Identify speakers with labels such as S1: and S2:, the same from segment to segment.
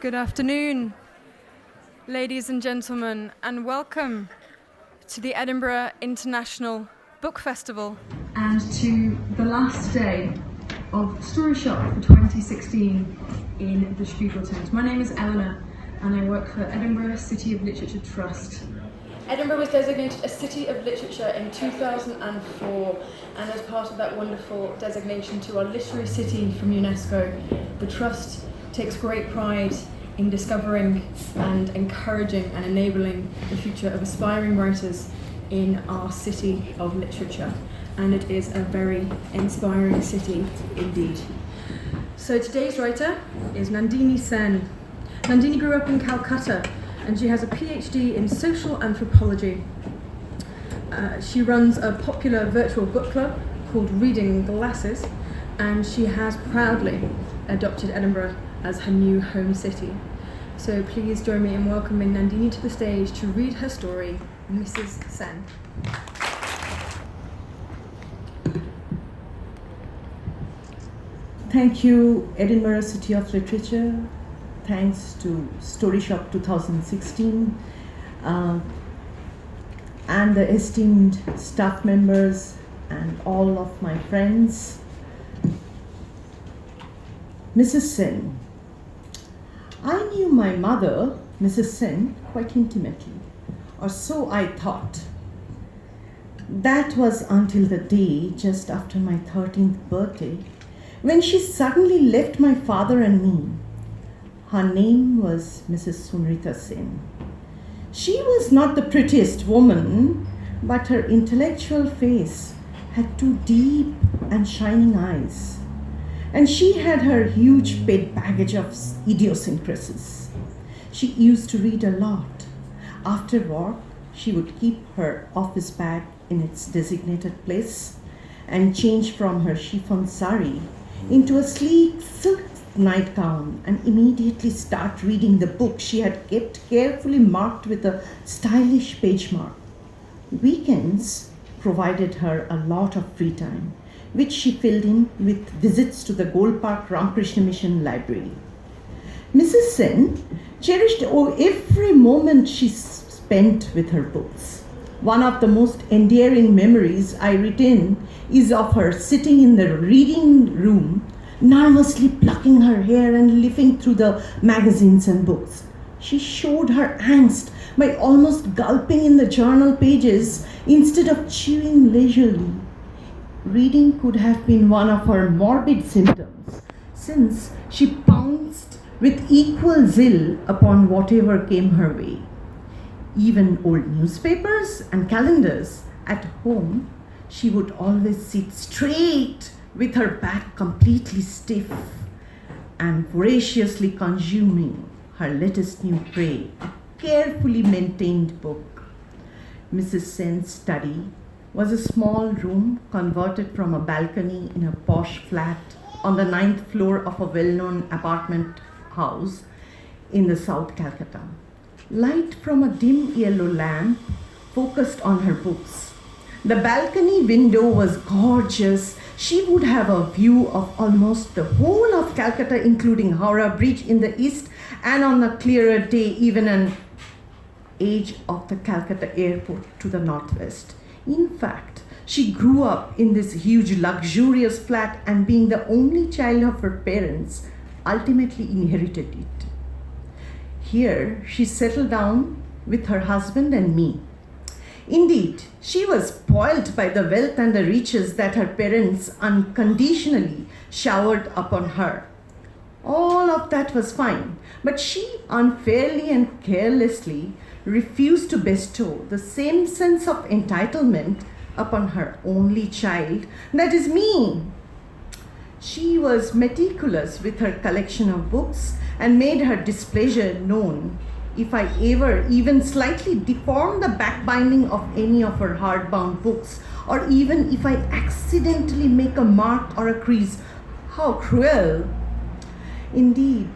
S1: Good afternoon, ladies and gentlemen, and welcome to the Edinburgh International Book Festival.
S2: And to the last day of Story Shop for 2016 in the Spiegeltent. My name is Eleanor and I work for Edinburgh City of Literature Trust.
S1: Edinburgh was designated a City of Literature in 2004, and as part of that wonderful designation to our literary city from UNESCO, the Trust takes great pride in discovering and encouraging and enabling the future of aspiring writers in our City of Literature. And it is a very inspiring city indeed. So today's writer is Nandini Sen. Nandini grew up in Calcutta and she has a PhD in social anthropology. She runs a popular virtual book club called Reading Glasses, and she has proudly adopted Edinburgh as her new home city. So please join me in welcoming Nandini to the stage to read her story, Mrs. Sen.
S3: Thank you, Edinburgh City of Literature. Thanks to Story Shop 2016 and the esteemed staff members and all of my friends. Mrs. Sen. I knew my mother, Mrs. Sen, quite intimately, or so I thought. That was until the day just after my 13th birthday, when she suddenly left my father and me. Her name was Mrs. Sunrita Sen. She was not the prettiest woman, but her intellectual face had two deep and shining eyes. And she had her huge pet baggage of idiosyncrasies. She used to read a lot. After work, she would keep her office bag in its designated place and change from her chiffon sari into a sleek silk nightgown and immediately start reading the book she had kept carefully marked with a stylish page mark. Weekends provided her a lot of free time, which she filled in with visits to the Gold Park Ramakrishna Mission Library. Mrs. Sen cherished every moment she spent with her books. One of the most endearing memories I retain is of her sitting in the reading room, nervously plucking her hair and leafing through the magazines and books. She showed her angst by almost gulping in the journal pages instead of chewing leisurely. Reading could have been one of her morbid symptoms, since she pounced with equal zeal upon whatever came her way. Even old newspapers and calendars at home, she would always sit straight with her back completely stiff and voraciously consuming her latest new prey, a carefully maintained book. Mrs. Sen's study was a small room converted from a balcony in a posh flat on the 9th floor of a well-known apartment house in the South Calcutta. Light from a dim yellow lamp focused on her books. The balcony window was gorgeous. She would have a view of almost the whole of Calcutta, including Howrah Bridge in the east, and on a clearer day, even an edge of the Calcutta airport to the northwest. In fact, she grew up in this huge, luxurious flat, and being the only child of her parents, ultimately inherited it. Here, she settled down with her husband and me. Indeed, she was spoilt by the wealth and the riches that her parents unconditionally showered upon her. All of that was fine, but she unfairly and carelessly refused to bestow the same sense of entitlement upon her only child, that is me. She was meticulous with her collection of books and made her displeasure known if I ever even slightly deformed the backbinding of any of her hardbound books, or even if I accidentally make a mark or a crease. How cruel! Indeed,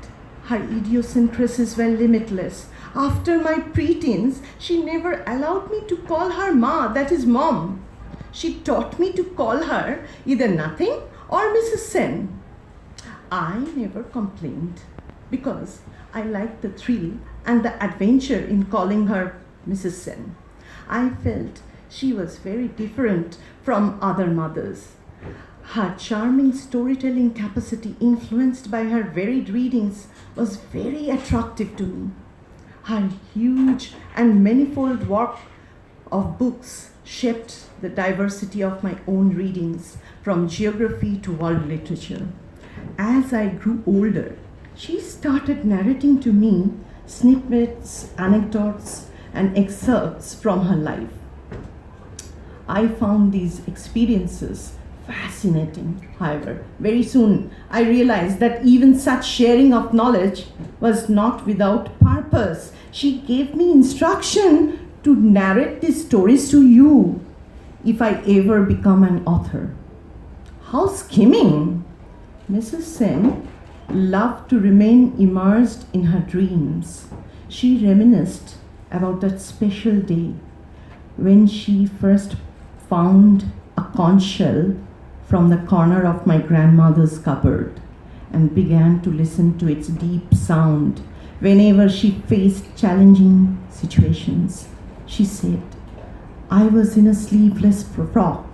S3: her idiosyncrasies were limitless. After my preteens, she never allowed me to call her Ma, that is mom. She taught me to call her either nothing or Mrs. Sen. I never complained. because I liked the thrill and the adventure in calling her Mrs. Sen. I felt she was very different from other mothers. Her charming storytelling capacity, influenced by her varied readings, was very attractive to me. Her huge and manifold work of books shaped the diversity of my own readings, from geography to world literature. As I grew older, she started narrating to me snippets, anecdotes, and excerpts from her life. I found these experiences fascinating. However, very soon I realized that even such sharing of knowledge was not without purpose. She gave me instruction to narrate these stories to you if I ever become an author. How skimming! Mrs. Sen loved to remain immersed in her dreams. She reminisced about that special day when she first found a conch shell from the corner of my grandmother's cupboard and began to listen to its deep sound whenever she faced challenging situations. She said, "I was in a sleeveless frock,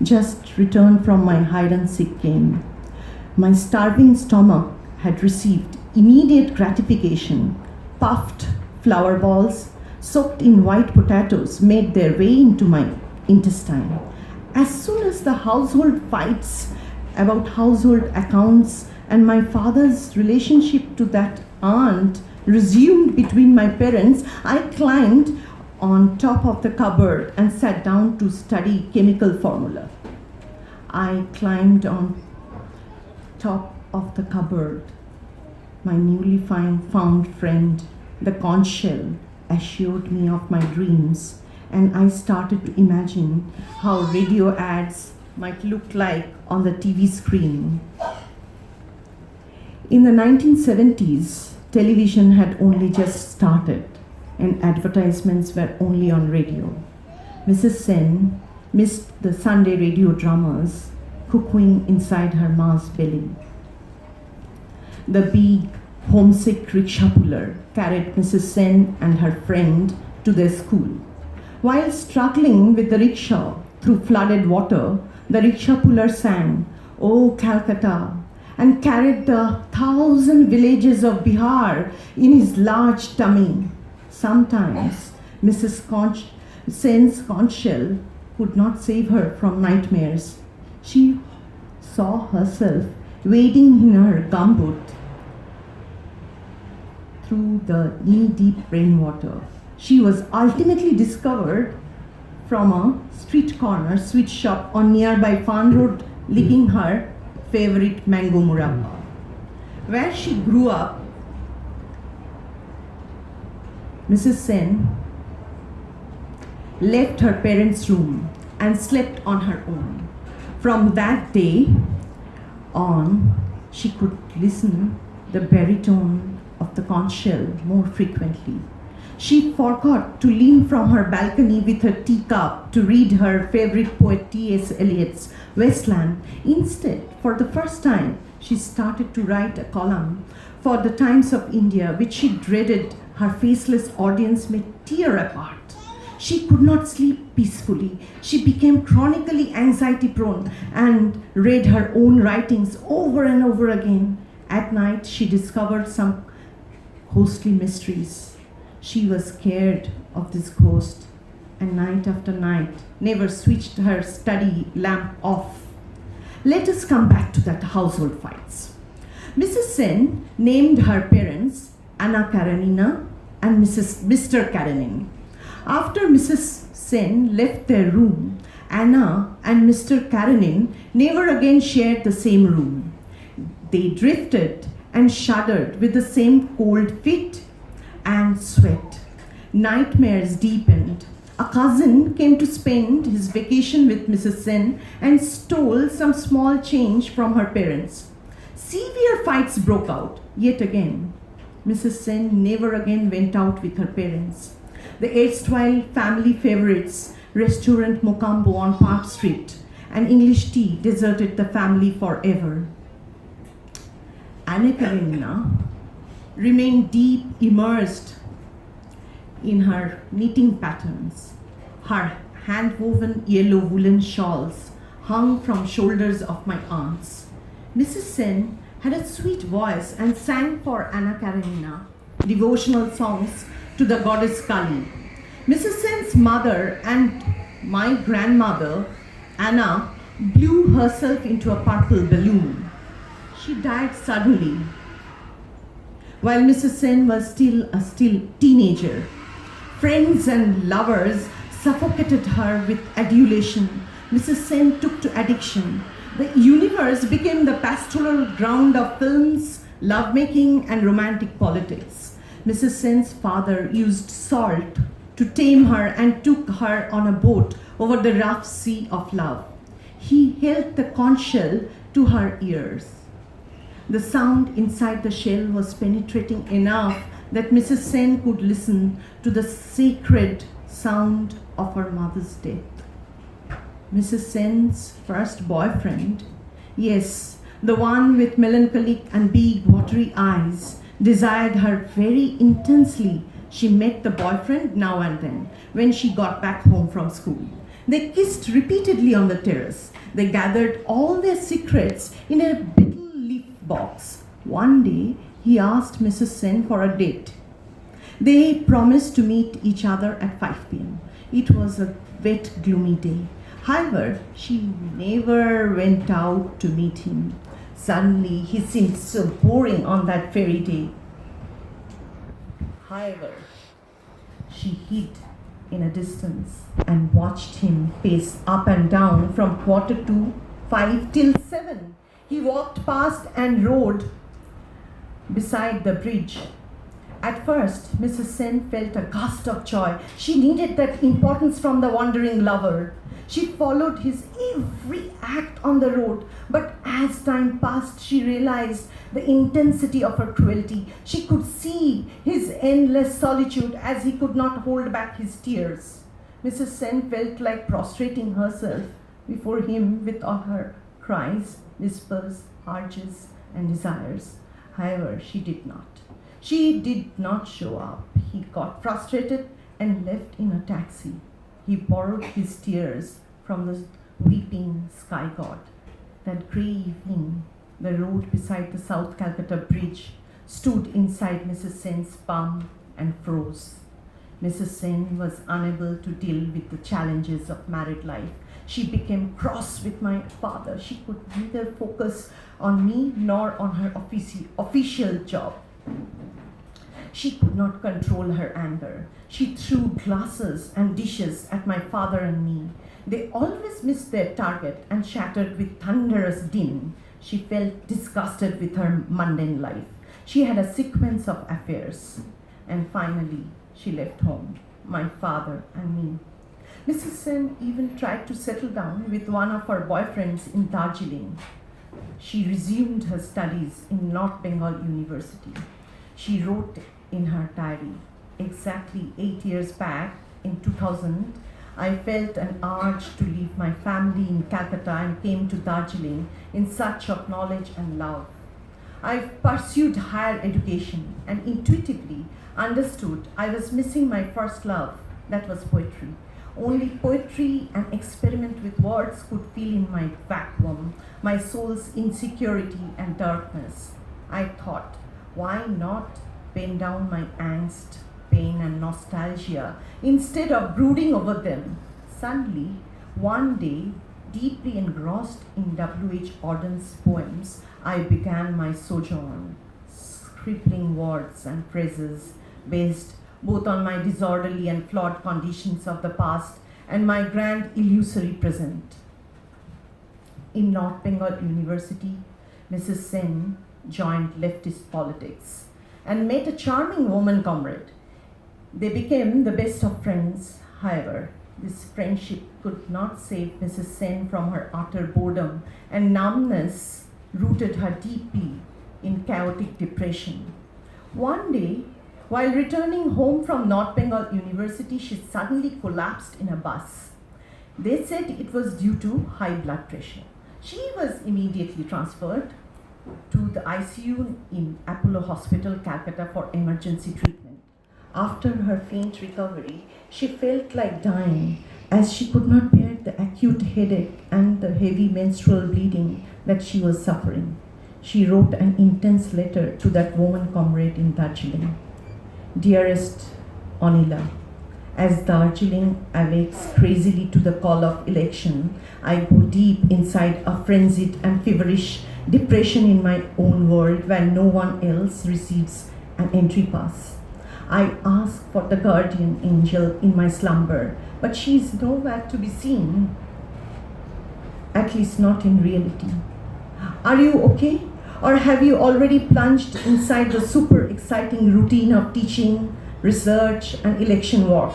S3: just returned from my hide-and-seek game. My starving stomach had received immediate gratification. Puffed flour balls soaked in white potatoes made their way into my intestine. As soon as the household fights about household accounts and my father's relationship to that aunt resumed between my parents, I climbed on top of the cupboard and sat down to study chemical formula. I climbed on top of the cupboard. My newly found friend, the conch shell, assured me of my dreams, and I started to imagine how radio ads might look like on the TV screen. In the 1970s, television had only just started, and advertisements were only on radio. Mrs. Sen missed the Sunday radio dramas cooking inside her ma's belly. The big, homesick rickshaw puller carried Mrs. Sen and her friend to their school. While struggling with the rickshaw through flooded water, the rickshaw puller sang, "Oh Calcutta," and carried the 1,000 villages of Bihar in his large tummy. Sometimes Mrs. Sen's conch shell could not save her from nightmares. She saw herself wading in her gumboot through the knee-deep rainwater. She was ultimately discovered from a street corner sweet shop on nearby Farm Road, licking her favorite mango murabba. Where she grew up, Mrs. Sen left her parents' room and slept on her own. From that day on, she could listen the baritone of the conch shell more frequently. She forgot to lean from her balcony with her teacup to read her favorite poet T.S. Eliot's Wasteland. Instead, for the first time, she started to write a column for the Times of India, which she dreaded her faceless audience may tear apart. She could not sleep peacefully. She became chronically anxiety-prone and read her own writings over and over again. At night, she discovered some ghostly mysteries. She was scared of this ghost, and night after night never switched her study lamp off. Let us come back to that household fights. Mrs. Sen named her parents Anna Karenina and Mr. Karenin. After Mrs. Sen left their room, Anna and Mr. Karenin never again shared the same room. They drifted and shuddered with the same cold feet and sweat. Nightmares deepened. A cousin came to spend his vacation with Mrs. Sen and stole some small change from her parents. Severe fights broke out yet again. Mrs. Sen never again went out with her parents. The erstwhile family favorites, restaurant Mocambo on Park Street, and English tea deserted the family forever. Anna Karenina remained deep immersed in her knitting patterns. Her hand-woven yellow woolen shawls hung from shoulders of my aunts. Mrs. Sen had a sweet voice and sang for Anna Karenina devotional songs to the goddess Kali. Mrs. Sen's mother and my grandmother, Anna, blew herself into a purple balloon. She died suddenly while Mrs. Sen was still a teenager. Friends and lovers suffocated her with adulation. Mrs. Sen took to addiction. The universe became the pastoral ground of films, lovemaking, and romantic politics. Mrs. Sen's father used salt to tame her and took her on a boat over the rough sea of love. He held the conch shell to her ears. The sound inside the shell was penetrating enough that Mrs. Sen could listen to the sacred sound of her mother's death. Mrs. Sen's first boyfriend, yes, the one with melancholic and big watery eyes, desired her very intensely. She met the boyfriend now and then when she got back home from school. They kissed repeatedly on the terrace. They gathered all their secrets in a little leaf box. One day, he asked Mrs. Sen for a date. They promised to meet each other at 5 p.m. It was a wet, gloomy day. However, she never went out to meet him. Suddenly, he seemed so boring on that very day. However, she hid in a distance and watched him pace up and down from 4:45 till 7. He walked past and rode beside the bridge. At first, Mrs. Sen felt a gust of joy. She needed that importance from the wandering lover. She followed his every act on the road, but as time passed, she realized the intensity of her cruelty. She could see his endless solitude as he could not hold back his tears. Mrs. Sen felt like prostrating herself before him with all her cries, whispers, urges, and desires. However, she did not. She did not show up. He got frustrated and left in a taxi. He borrowed his tears from the weeping sky god. That grey evening, the road beside the South Calcutta Bridge stood inside Mrs. Sen's palm and froze. Mrs. Sen was unable to deal with the challenges of married life. She became cross with my father. She could neither focus on me nor on her official job. She could not control her anger. She threw glasses and dishes at my father and me. They always missed their target and shattered with thunderous din. She felt disgusted with her mundane life. She had a sequence of affairs. And finally, she left home, my father and me. Mrs. Sen even tried to settle down with one of her boyfriends in Darjeeling. She resumed her studies in North Bengal University. She wrote in her diary, exactly 8 years back in 2000, I felt an urge to leave my family in Calcutta and came to Darjeeling in search of knowledge and love. I pursued higher education and intuitively understood I was missing my first love, that was poetry. Only poetry and experiment with words could fill in my vacuum, my soul's insecurity and darkness. I thought, why not pen down my angst, pain, and nostalgia instead of brooding over them? Suddenly, one day, deeply engrossed in W.H. Auden's poems, I began my sojourn, scribbling words and phrases based both on my disorderly and flawed conditions of the past and my grand illusory present. In North Bengal University, Mrs. Sen joined leftist politics and met a charming woman comrade. They became the best of friends. However, this friendship could not save Mrs. Sen from her utter boredom, and numbness rooted her deeply in chaotic depression. One day, while returning home from North Bengal University, she suddenly collapsed in a bus. They said it was due to high blood pressure. She was immediately transferred to the ICU in Apollo Hospital, Calcutta for emergency treatment. After her faint recovery, she felt like dying as she could not bear the acute headache and the heavy menstrual bleeding that she was suffering. She wrote an intense letter to that woman comrade in Darjeeling. Dearest Anila, as Darjeeling awakes crazily to the call of election, I go deep inside a frenzied and feverish depression in my own world where no one else receives an entry pass. I ask for the guardian angel in my slumber, but she is nowhere to be seen, at least not in reality. Are you okay? Or have you already plunged inside the super exciting routine of teaching, research, and election work?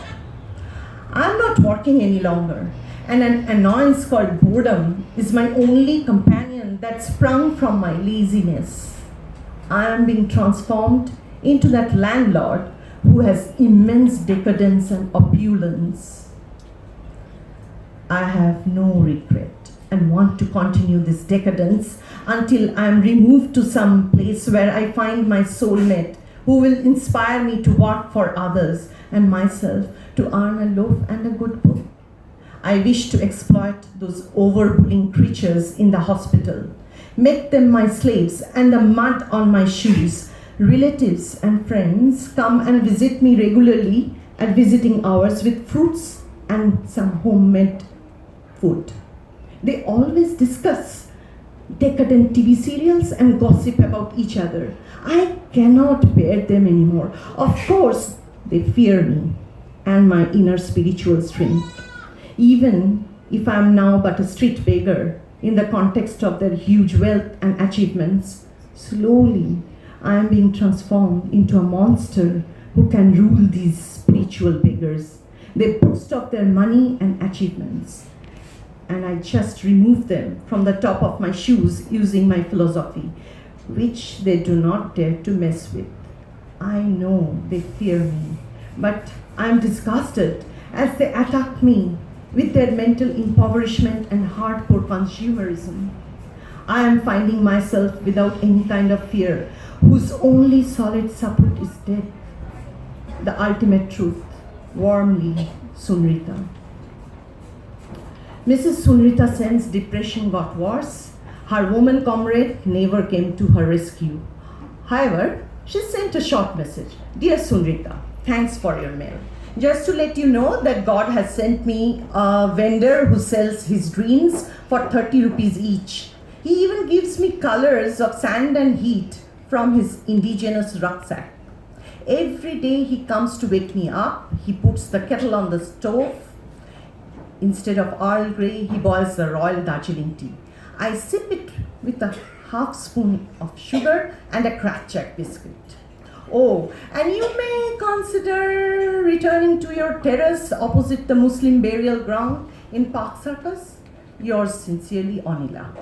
S3: I'm not working any longer, and an annoyance called boredom is my only companion that sprung from my laziness. I am being transformed into that landlord who has immense decadence and opulence. I have no regret and want to continue this decadence until I am removed to some place where I find my soulmate who will inspire me to work for others and myself to earn a loaf and a good book. I wish to exploit those overbullying creatures in the hospital, make them my slaves and the mud on my shoes. Relatives and friends come and visit me regularly at visiting hours with fruits and some homemade food. They always discuss decadent TV serials and gossip about each other. I cannot bear them anymore. Of course, they fear me and my inner spiritual strength. Even if I am now but a street beggar in the context of their huge wealth and achievements, slowly I am being transformed into a monster who can rule these spiritual beggars. They boast of their money and achievements, and I just remove them from the top of my shoes using my philosophy, which they do not dare to mess with. I know they fear me, but I am disgusted as they attack me with their mental impoverishment and hardcore consumerism. I am finding myself without any kind of fear, whose only solid support is death, the ultimate truth. Warmly, Sunrita. Mrs. Sunrita Sen's depression got worse. Her woman comrade never came to her rescue. However, she sent a short message. Dear Sunrita, thanks for your mail. Just to let you know that God has sent me a vendor who sells his dreams for 30 rupees each. He even gives me colors of sand and heat from his indigenous rucksack. Every day he comes to wake me up. He puts the kettle on the stove. Instead of Earl Grey, he boils the royal Darjeeling tea. I sip it with a half spoon of sugar and a crackjack biscuit. Oh, and you may consider returning to your terrace opposite the Muslim burial ground in Park Circus. Yours sincerely, Anila.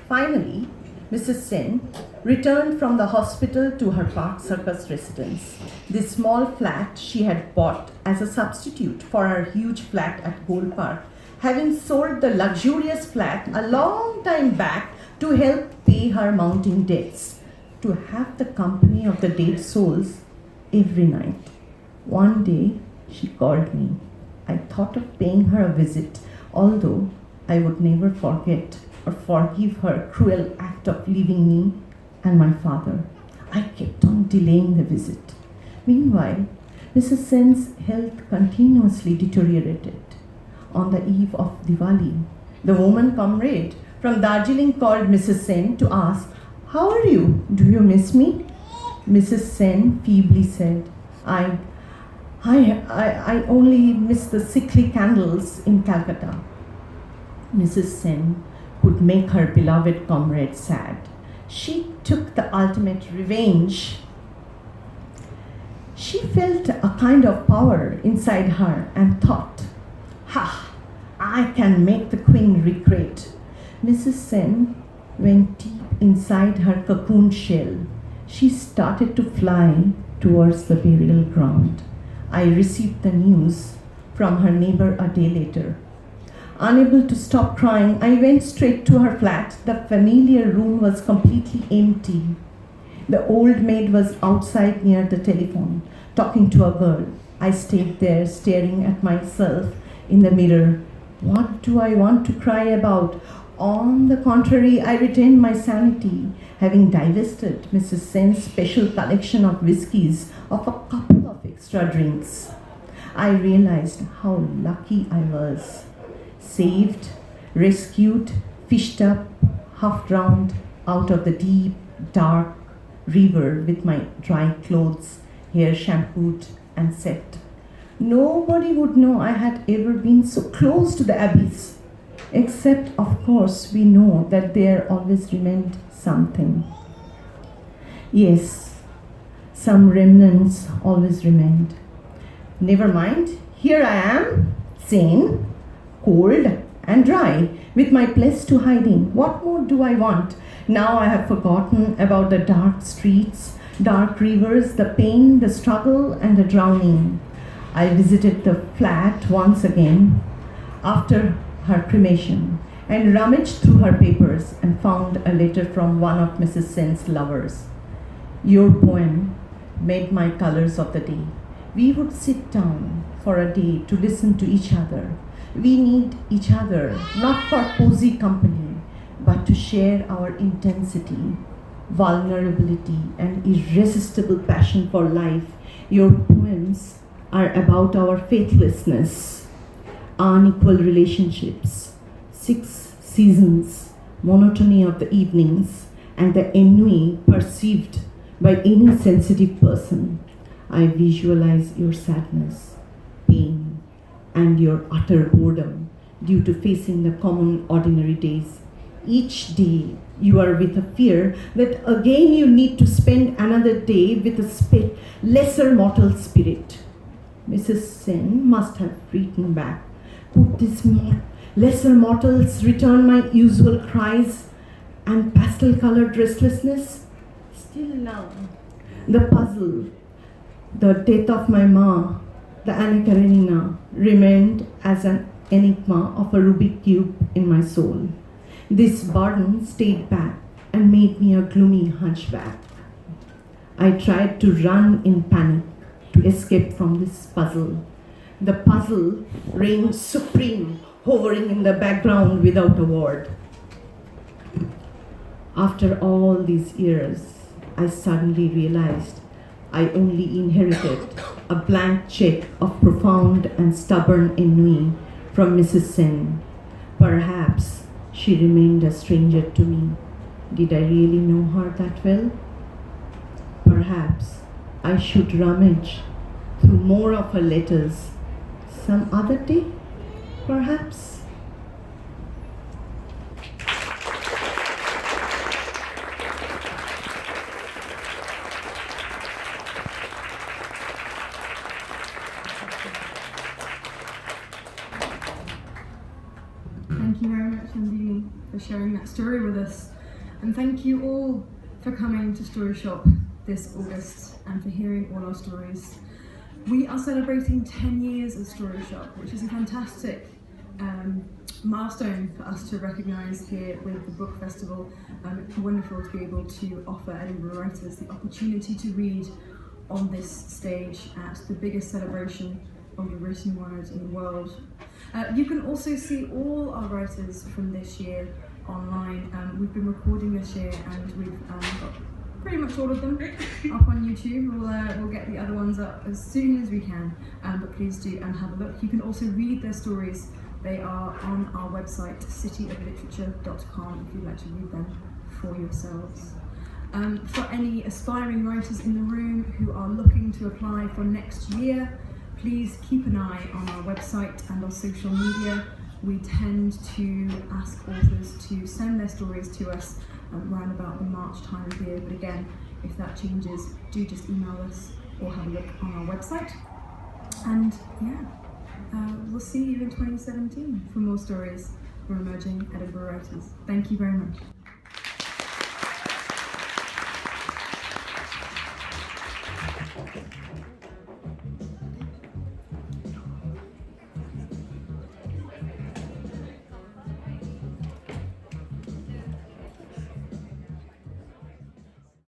S3: Finally, Mrs. Sen returned from the hospital to her Park Circus residence. This small flat she had bought as a substitute for her huge flat at Gold Park, having sold the luxurious flat a long time back to help pay her mounting debts, to have the company of the dead souls every night. One day, she called me. I thought of paying her a visit, although I would never forget or forgive her cruel act of leaving me and my father. I kept on delaying the visit. Meanwhile, Mrs. Sen's health continuously deteriorated. On the eve of Diwali, the woman comrade from Darjeeling called Mrs. Sen to ask, "How are you? Do you miss me?" Mrs. Sen feebly said, I only miss the sickly candles in Calcutta." Mrs. Sen could make her beloved comrade sad. She took the ultimate revenge. She felt a kind of power inside her and thought, "Ha, I can make the queen regret." Mrs. Sen went deep inside her cocoon shell. She started to fly towards the burial ground. I received the news from her neighbor a day later. Unable to stop crying, I went straight to her flat. The familiar room was completely empty. The old maid was outside near the telephone, talking to a girl. I stayed there, staring at myself in the mirror. What do I want to cry about? On the contrary, I retained my sanity, having divested Mrs. Sen's special collection of whiskies of a couple of extra drinks. I realized how lucky I was. Saved, rescued, fished up, half drowned out of the deep, dark river with my dry clothes, hair shampooed and set. Nobody would know I had ever been so close to the abyss. Except, of course, we know that there always remained something. Yes, some remnants always remained. Never mind, here I am, sane, cold and dry, with my place to hide in. What more do I want? Now I have forgotten about the dark streets, dark rivers, the pain, the struggle and the drowning. I visited the flat once again after her cremation and rummaged through her papers and found a letter from one of Mrs. Sen's lovers. Your poem made my colors of the day. We would sit down for a day to listen to each other. We need each other, not for cozy company, but to share our intensity, vulnerability, and irresistible passion for life. Your poems are about our faithlessness, unequal relationships, 6 seasons, monotony of the evenings, and the ennui perceived by any sensitive person. I visualize your sadness, pain, and your utter boredom due to facing the common ordinary days. Each day you are with a fear that again you need to spend another day with a lesser mortal spirit. Mrs. Sen must have written back, could these lesser mortals return my usual cries and pastel-colored restlessness? Still now, the puzzle, the death of my ma, the Anna Karenina, remained as an enigma of a Rubik cube in my soul. This burden stayed back and made me a gloomy hunchback. I tried to run in panic to escape from this puzzle. The puzzle reigned supreme, hovering in the background without a word. After all these years, I suddenly realized I only inherited a blank check of profound and stubborn ennui from Mrs. Sen. Perhaps she remained a stranger to me. Did I really know her that well? Perhaps I should rummage through more of her letters some other day, perhaps.
S2: Thank you very much, Nandini, for sharing that story with us. And thank you all for coming to Story Shop this August and for hearing all our stories. We are celebrating 10 years of Story Shop, which is a fantastic milestone for us to recognise here with the book festival. It's wonderful to be able to offer Edinburgh writers the opportunity to read on this stage at the biggest celebration of the written word in the world. You can also see all our writers from this year online. We've been recording this year and we've got pretty much all of them up on YouTube. We'll get the other ones up as soon as we can, but please do and have a look. You can also read their stories. They are on our website, cityofliterature.com, if you'd like to read them for yourselves. For any aspiring writers in the room who are looking to apply for next year, please keep an eye on our website and our social media. We tend to ask authors to send their stories to us around about the March time of year, but again, if that changes, do just email us or have a look on our website. And we'll see you in 2017 for more stories from emerging Edinburgh writers. Thank you very much.